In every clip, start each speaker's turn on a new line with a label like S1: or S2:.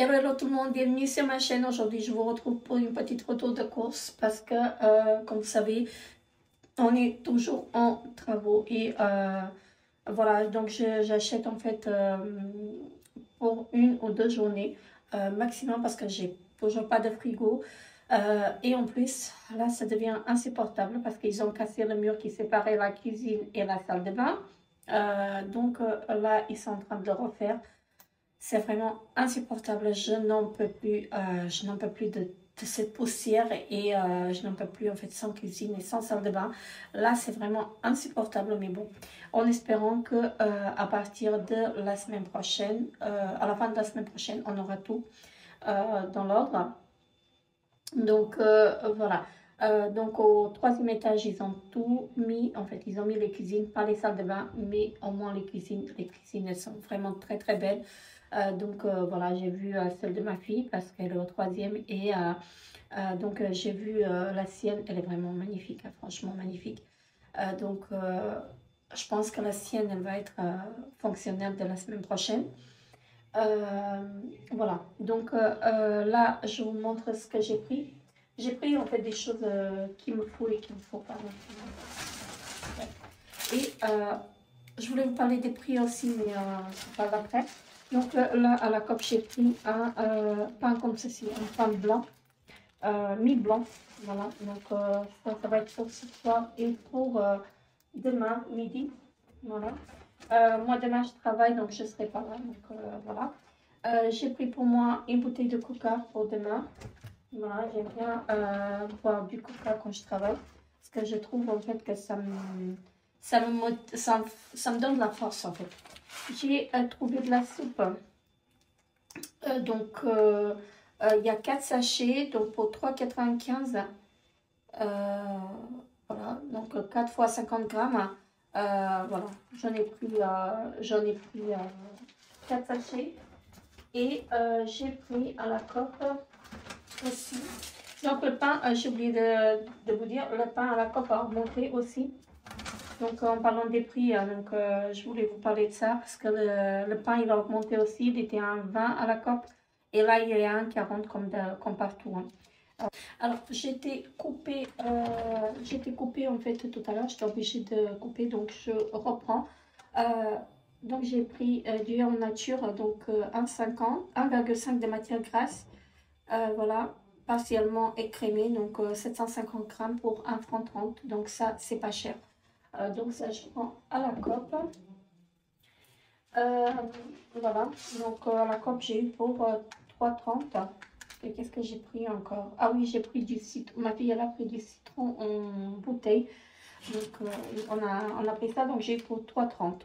S1: Hello tout le monde, bienvenue sur ma chaîne. Aujourd'hui, je vous retrouve pour une petite retour de course parce que, comme vous savez, on est toujours en travaux et voilà, donc j'achète en fait pour 1 ou 2 journées maximum parce que j'ai toujours pas de frigo. Et en plus, là, ça devient insupportable parce qu'ils ont cassé le mur qui séparait la cuisine et la salle de bain. Donc là, ils sont en train de le refaire. C'est vraiment insupportable. Je n'en peux plus de cette poussière et je n'en peux plus en fait sans cuisine et sans salle de bain. Là, c'est vraiment insupportable, mais bon, en espérant que à partir de la semaine prochaine, à la fin de la semaine prochaine, on aura tout dans l'ordre. Donc voilà. Donc au 3e étage, ils ont tout mis. En fait, ils ont mis les cuisines, pas les salles de bain, mais au moins les cuisines. Les cuisines, elles sont vraiment très très belles. Donc voilà, j'ai vu celle de ma fille parce qu'elle est au 3e et donc j'ai vu la sienne. Elle est vraiment magnifique, hein, franchement magnifique. Donc je pense que la sienne, elle va être fonctionnelle de la semaine prochaine. Voilà, donc là, je vous montre ce que j'ai pris. J'ai pris en fait des choses qu'il me faut et qu'il me faut pas. Et je voulais vous parler des prix aussi, mais je parle après. Donc là, à la COP, j'ai pris un pain comme ceci, un pain blanc, mi-blanc. Voilà, donc ça va être pour ce soir et pour demain midi. Voilà. Moi, demain, je travaille, donc je ne serai pas là. Donc voilà. J'ai pris pour moi une bouteille de coca pour demain. Voilà, j'aime bien boire du coca quand je travaille. Parce que je trouve en fait que ça me donne de la force en fait. J'ai trouvé de la soupe. Donc, il y a 4 sachets, donc pour 3,95. Voilà, donc 4 fois 50 grammes. Voilà, j'en ai pris 4 sachets. Et j'ai pris à la coque aussi. Donc le pain, j'ai oublié de vous dire, le pain à la coque a augmenté aussi. Donc en parlant des prix, donc, je voulais vous parler de ça parce que le pain il a augmenté aussi. Il était à 20 à la coque et là il est à 1,40 comme partout. Hein. Alors j'étais coupée en fait tout à l'heure, j'étais obligée de couper donc je reprends. Donc j'ai pris du lait en nature, donc 1,5 de matière grasse, voilà, partiellement écrémé, donc 750 grammes pour 1,30 franc, donc ça c'est pas cher. Donc ça je prends à la cope. Voilà, donc à la cope j'ai eu pour 3,30. Et qu'est-ce que j'ai pris encore? Ah oui, j'ai pris du citron. Ma fille, elle a pris du citron en bouteille. Donc, on a pris ça. Donc, j'ai eu pour 3,30.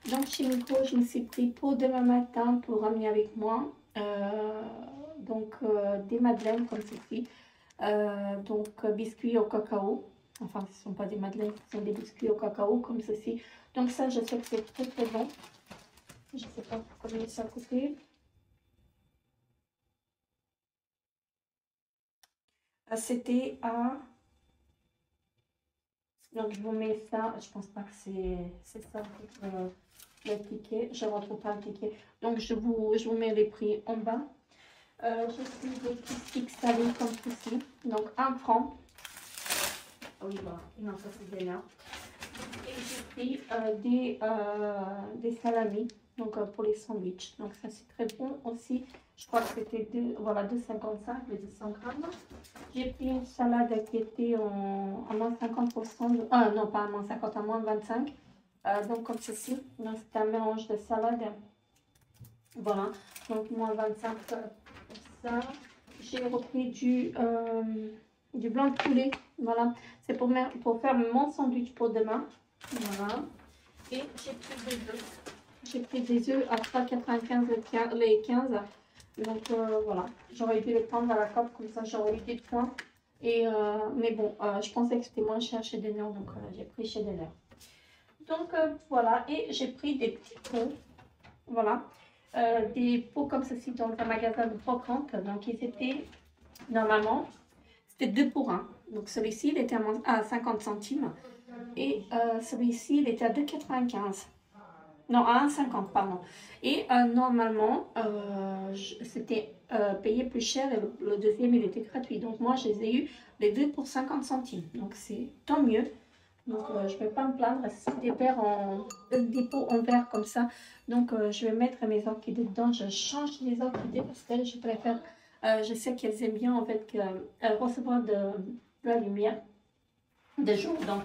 S1: Donc, chez Miko, je me suis pris pour demain matin pour ramener avec moi. Donc, des madeleines comme ceci. Donc, biscuits au cacao. Enfin, ce ne sont pas des madeleines, ce sont des biscuits au cacao comme ceci. Donc, ça, je sais que c'est très très bon. Je ne sais pas combien ça a coûté. C'était à... Donc, je vous mets ça. Je pense pas que c'est ça le ticket. Je ne retrouve pas le ticket. Donc, je vous mets les prix en bas. J'ai pris des petits sticks salés comme ceci. Donc, 1 franc. Ah oui, voilà. Non, ça c'est bien là. Et j'ai pris des salamis. Donc, pour les sandwichs. Donc, ça c'est très bon aussi. Je crois que c'était voilà, 2,55 les 200 grammes. J'ai pris une salade qui était à moins 50%. Non, pas à moins 50, à moins 25. Donc, comme ceci. Donc, c'est un mélange de salade. Voilà. Donc, moins 25 pour ça. J'ai repris du blanc de poulet. Voilà. C'est pour faire mon sandwich pour demain. Voilà. Et j'ai pris des œufs. J'ai pris des œufs à 3,95 les 15. Donc voilà, j'aurais dû les prendre à la cope, comme ça j'aurais eu des points. Et, mais bon, je pensais que c'était moins cher chez Denner, donc j'ai pris chez Denner. Donc voilà, et j'ai pris des petits pots, voilà, des pots comme ceci dans un magasin de brocante. Donc ils étaient, normalement, c'était 2 pour 1. Donc celui-ci, il était à 50 centimes. Et celui-ci, il était à 2,95. Non, à 1,50, pardon. Et normalement, c'était payé plus cher et le deuxième, il était gratuit. Donc moi, je les ai eu les deux pour 50 centimes. Donc c'est tant mieux. Donc je ne vais pas me plaindre. C'est des verres des pots en verre comme ça. Donc je vais mettre mes orchidées dedans. Je change les orchidées parce que je préfère, je sais qu'elles aiment bien en fait recevoir de la lumière de jour. Donc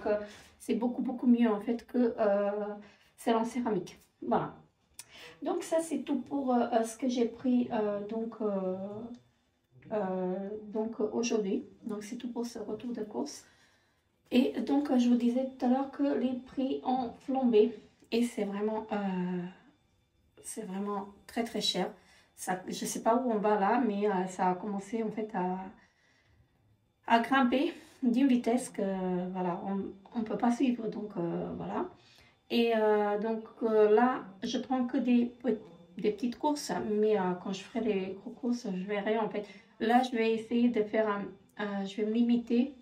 S1: c'est beaucoup mieux en fait que celle en céramique. Voilà. Donc ça c'est tout pour ce que j'ai pris donc aujourd'hui. Donc c'est tout pour ce retour de course. Et donc je vous disais tout à l'heure que les prix ont flambé et c'est vraiment très cher. Ça, je sais pas où on va là, mais ça a commencé en fait à grimper d'une vitesse que voilà, on peut pas suivre. Donc voilà. Et là, je prends que des petites courses, mais quand je ferai les gros courses, je verrai en fait. Là, je vais essayer de faire je vais me limiter.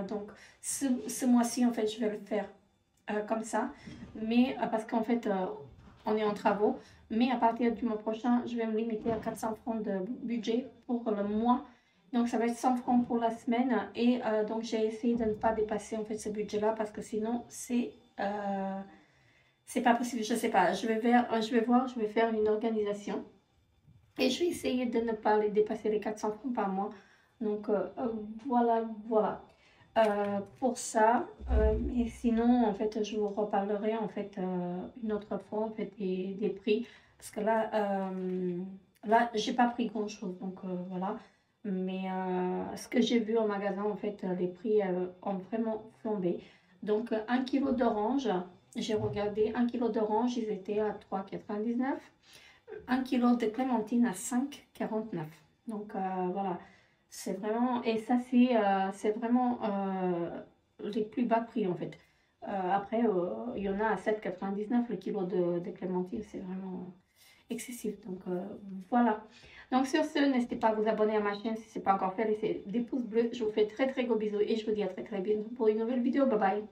S1: Donc, ce mois-ci, en fait, je vais le faire comme ça. Mais parce qu'en fait, on est en travaux. Mais à partir du mois prochain, je vais me limiter à 400 francs de budget pour le mois. Donc, ça va être 100 francs pour la semaine. Et donc, j'ai essayé de ne pas dépasser en fait ce budget-là parce que sinon, c'est pas possible. Je sais pas. Je vais voir, je vais faire une organisation. Et je vais essayer de ne pas les dépasser les 400 francs par mois. Donc, voilà. Pour ça, et sinon, en fait, je vous reparlerai en fait une autre fois en fait des prix parce que là, j'ai pas pris grand chose, donc voilà. Mais ce que j'ai vu au magasin, en fait, les prix ont vraiment flambé. Donc, 1 kg d'orange, j'ai regardé 1 kg d'orange, ils étaient à 3,99. 1 kg de clémentine à 5,49. Donc voilà. C'est vraiment, et ça c'est vraiment les plus bas prix en fait. Après, il y en a à 7,99 le kilo de clémentine, c'est vraiment excessif. Donc voilà. Donc sur ce, n'hésitez pas à vous abonner à ma chaîne si ce n'est pas encore fait, laissez des pouces bleus. Je vous fais très gros bisous et je vous dis à très bientôt pour une nouvelle vidéo. Bye bye.